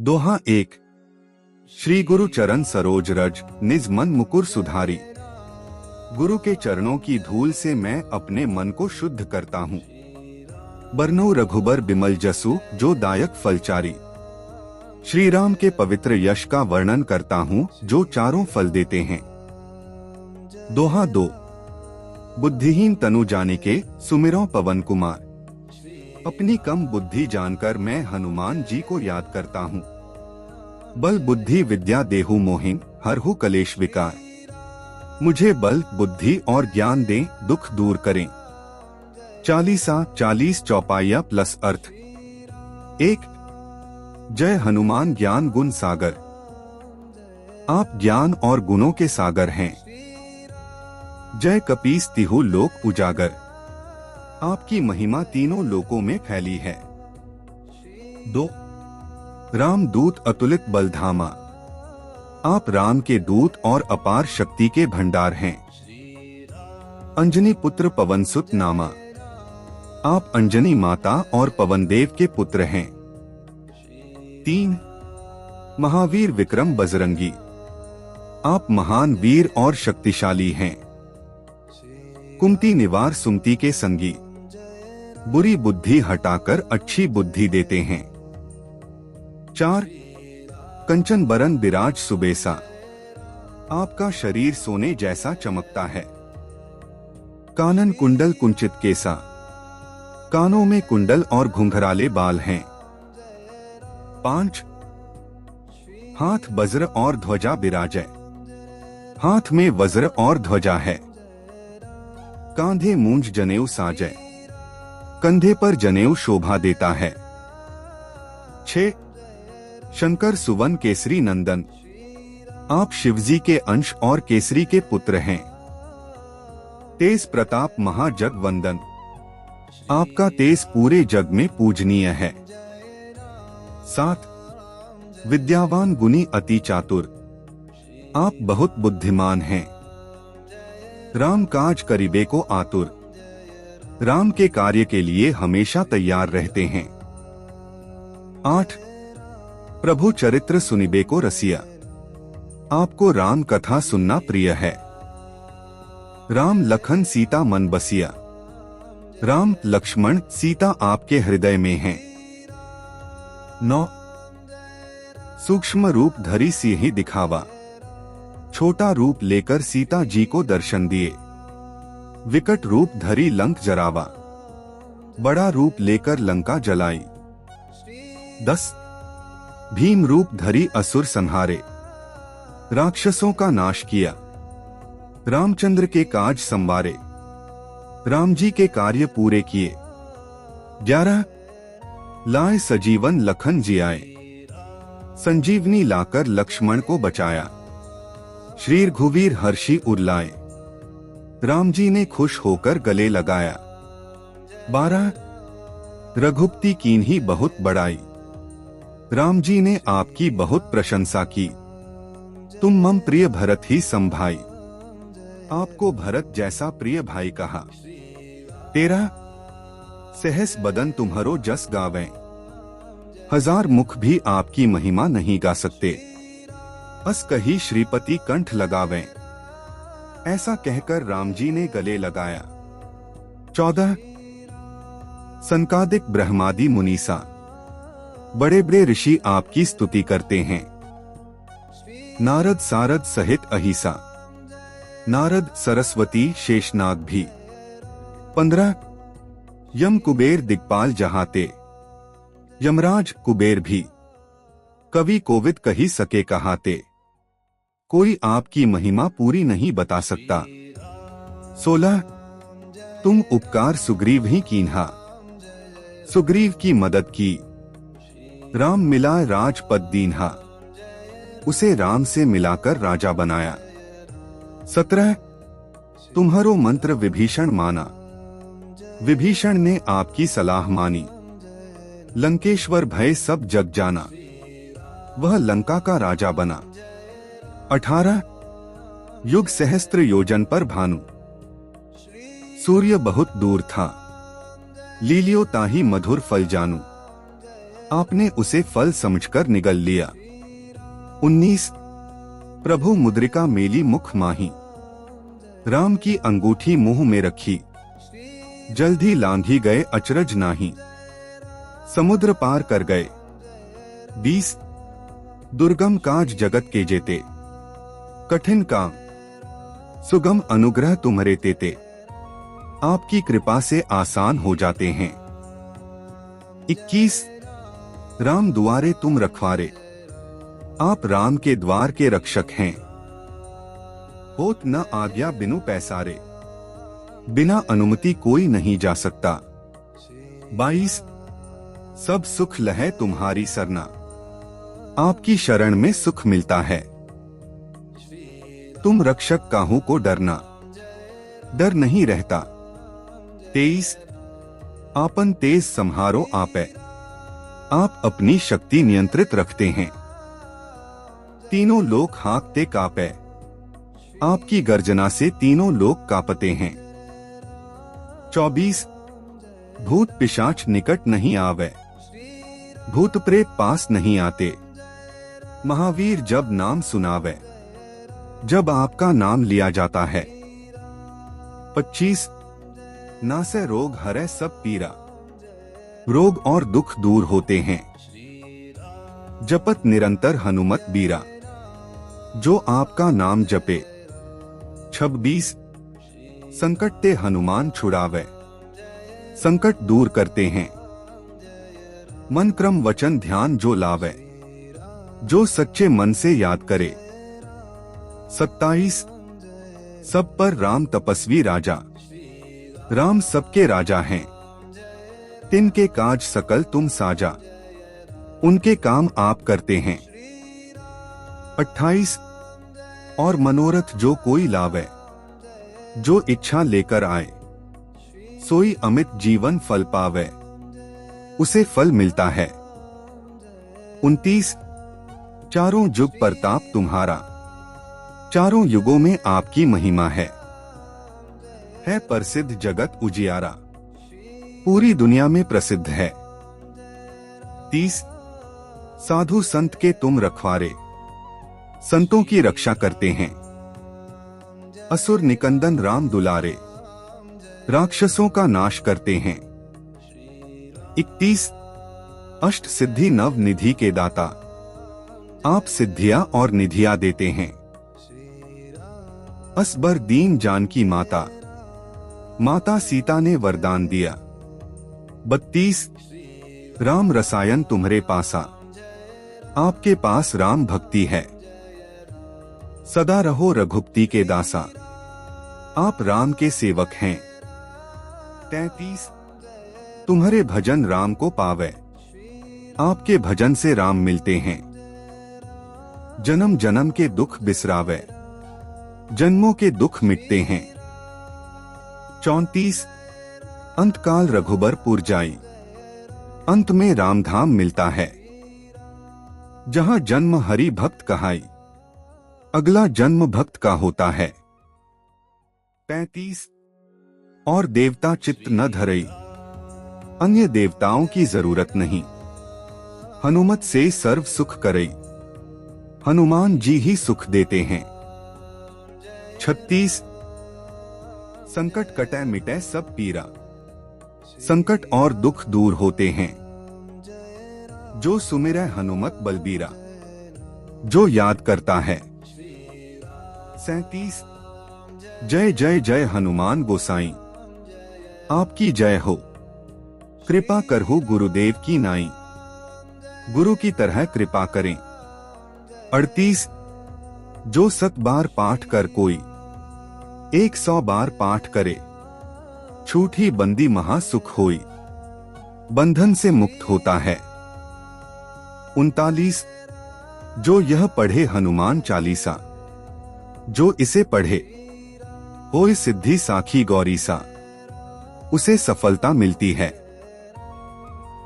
दोहा एक। श्री गुरु चरण सरोज रज निज मन मुकुर सुधारी। गुरु के चरणों की धूल से मैं अपने मन को शुद्ध करता हूँ। बरनो रघुबर बिमल जसु जो दायक फलचारी। श्री राम के पवित्र यश का वर्णन करता हूँ जो चारों फल देते हैं। दोहा दो। बुद्धिहीन तनु जाने के सुमिरो पवन कुमार। अपनी कम बुद्धि जानकर मैं हनुमान जी को याद करता हूँ। बल बुद्धि विद्या देहु मोहिन हरहु कलेश विकार। मुझे बल बुद्धि और ज्ञान दें दुख दूर करें। 40 चौपाइया प्लस अर्थ। 1। जय हनुमान ज्ञान गुण सागर। आप ज्ञान और गुणों के सागर हैं। जय कपीस तिहु लोक उजागर। आपकी महिमा तीनों लोकों में फैली है। 2। राम दूत अतुलित बलधामा। आप राम के दूत और अपार शक्ति के भंडार हैं। अंजनी पुत्र पवन सुत नामा। आप अंजनी माता और पवन देव के पुत्र हैं। 3। महावीर विक्रम बजरंगी। आप महान वीर और शक्तिशाली हैं। कुमति निवार सुमति के संगी। बुरी बुद्धि हटाकर अच्छी बुद्धि देते हैं। 4। कंचन बरन बिराज सुबेसा। आपका शरीर सोने जैसा चमकता है। कानन कुंडल कुंचित केसा। कानों में कुंडल और घुंघराले बाल हैं। 5। हाथ वज्र और ध्वजा बिराजै। हाथ में वज्र और ध्वजा है। कांधे मूंज जनेऊ साजै। कंधे पर जनेऊ शोभा देता है। 6। शंकर सुवन केसरी नंदन। आप शिवजी के अंश और केसरी के पुत्र हैं। तेज प्रताप महाजग वंदन। आपका तेज पूरे जग में पूजनीय है। 7। विद्यावान गुणी अति चातुर। आप बहुत बुद्धिमान हैं। राम काज करिबे को आतुर। राम के कार्य के लिए हमेशा तैयार रहते हैं। 8। प्रभु चरित्र सुनिबे को रसिया। आपको राम कथा सुनना प्रिय है। राम लखन सीता मन बसिया। राम लक्ष्मण सीता आपके हृदय में हैं। 9। सूक्ष्म रूप धरी सिंह दिखावा। छोटा रूप लेकर सीता जी को दर्शन दिए। विकट रूप धरी लंक जरावा। बड़ा रूप लेकर लंका जलाई। 10। भीम रूप धरी असुर संहारे। राक्षसों का नाश किया। रामचंद्र के काज संवारे। राम जी के कार्य पूरे किए। 11। लाए सजीवन लखन जियाए। संजीवनी लाकर लक्ष्मण को बचाया। श्री रघुवीर हर्षि उरलाए। राम जी ने खुश होकर गले लगाया। 12। रघुपति कीन्ही बहुत बड़ाई। राम जी ने आपकी बहुत प्रशंसा की। तुम मम प्रिय भरत ही संभाई। आपको भरत जैसा प्रिय भाई कहा। 13। सहस बदन तुम्हारो जस गावें। 1000 मुख भी आपकी महिमा नहीं गा सकते। अस कही श्रीपति कंठ लगावें। ऐसा कहकर राम जी ने गले लगाया। 14। सनकादिक ब्रह्मादि मुनीसा। बड़े बड़े ऋषि आपकी स्तुति करते हैं। नारद सारद सहित अहिसा। नारद सरस्वती शेषनाग भी। 15। यम कुबेर दिक्पाल जहाते। यमराज कुबेर भी। कवि कोविद कही सके कहाते। कोई आपकी महिमा पूरी नहीं बता सकता। 16। तुम उपकार सुग्रीव ही कीन्हा। सुग्रीव की मदद की। राम मिला राजपद दीन्हा। उसे राम से मिलाकर राजा बनाया। 17। तुम्हारो मंत्र विभीषण माना। विभीषण ने आपकी सलाह मानी। लंकेश्वर भय सब जग जाना। वह लंका का राजा बना। 18। युग सहस्त्र योजन पर भानु। सूर्य बहुत दूर था। लीलियो ताही मधुर फल जानू। आपने उसे फल समझकर निगल लिया। 19 प्रभु मुद्रिका मेली मुख माही, राम की अंगूठी मुंह में रखी, जल्दी लांघी गए अचरज नाही, समुद्र पार कर गए। 20 दुर्गम काज जगत के जेते, कठिन काम सुगम अनुग्रह तुम्हारे तेते, आपकी कृपा से आसान हो जाते हैं। 21 राम दुआरे तुम रखवारे, आप राम के द्वार के रक्षक हैं। होत न आज्ञा बिनु पैसारे, बिना अनुमति कोई नहीं जा सकता। 22 सब सुख लहे तुम्हारी सरना, आपकी शरण में सुख मिलता है। तुम रक्षक काहू को डरना, डर नहीं रहता। 23 आपन तेज संहारो आपे, आप अपनी शक्ति नियंत्रित रखते हैं। तीनों लोक हाँकते कापे, आपकी गर्जना से तीनों लोक कांपते हैं। 24 भूत पिशाच निकट नहीं आवे, भूत प्रेत पास नहीं आते। महावीर जब नाम सुनावे, जब आपका नाम लिया जाता है। 25 नासे रोग हरे सब पीरा, रोग और दुख दूर होते हैं। जपत निरंतर हनुमत बीरा, जो आपका नाम जपे। 26 संकट ते हनुमान छुड़ावे, संकट दूर करते हैं। मन क्रम वचन ध्यान जो लावे, जो सच्चे मन से याद करे। 27 सब पर राम तपस्वी राजा, राम सबके राजा हैं। तिनके काज सकल तुम साजा, उनके काम आप करते हैं। 28 और मनोरथ जो कोई लावे, जो इच्छा लेकर आए, सोई अमित जीवन फल पावे, उसे फल मिलता है। 29 चारों युग प्रताप तुम्हारा, चारों युगों में आपकी महिमा है प्रसिद्ध जगत उजियारा, पूरी दुनिया में प्रसिद्ध है। 30 साधु संत के तुम रखवारे, संतों की रक्षा करते हैं। असुर निकंदन राम दुलारे, राक्षसों का नाश करते हैं। 31 अष्ट सिद्धि नव निधि के दाता, आप सिद्धियां और निधियां देते हैं। असबर दीन जानकी माता, माता सीता ने वरदान दिया। 32 राम रसायन तुम्हारे पासा, आपके पास राम भक्ति है। सदा रहो रघुपति के दासा, आप राम के सेवक हैं। 33 तुम्हारे भजन राम को पावे, आपके भजन से राम मिलते हैं। जन्म जन्म के दुख बिसरावे, जन्मों के दुख मिटते हैं। 34 अंतकाल रघुबरपुर जाई, अंत में रामधाम मिलता है। जहां जन्म हरि भक्त कहाई, अगला जन्म भक्त का होता है। 35 और देवता चित्त न धरई, अन्य देवताओं की जरूरत नहीं, हनुमत से सर्व सुख करई, हनुमान जी ही सुख देते हैं। 36 संकट कटे मिटे सब पीरा, संकट और दुख दूर होते हैं। जो सुमिरै हनुमत बलबीरा, जो याद करता है। 37 जय जय जय हनुमान गोसाई, आपकी जय हो, कृपा करहु गुरुदेव की नाई, गुरु की तरह कृपा करें। 38 जो 7 बार पाठ कर कोई, 100 बार पाठ करे, छूटी बंदी महासुख होई, बंधन से मुक्त होता है। 39 जो यह पढ़े हनुमान चालीसा, जो इसे पढ़े होय सिद्धि साखी गौरीसा, उसे सफलता मिलती है।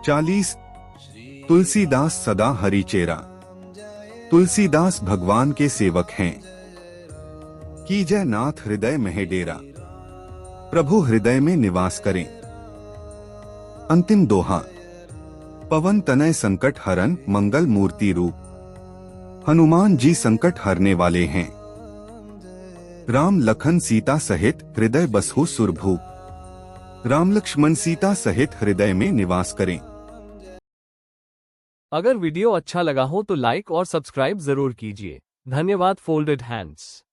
40 तुलसीदास सदा हरिचेरा, तुलसीदास भगवान के सेवक हैं। कीजय नाथ हृदय में डेरा, प्रभु हृदय में निवास करें। अंतिम दोहा। पवन तनय संकट हरन मंगल मूर्ति रूप। हनुमान जी संकट हरने वाले हैं। राम लखन सीता सहित हृदय बसहु सुरभूप। राम लक्ष्मण सीता सहित हृदय में निवास करें। अगर वीडियो अच्छा लगा हो तो लाइक और सब्सक्राइब जरूर कीजिए। धन्यवाद। Folded hands.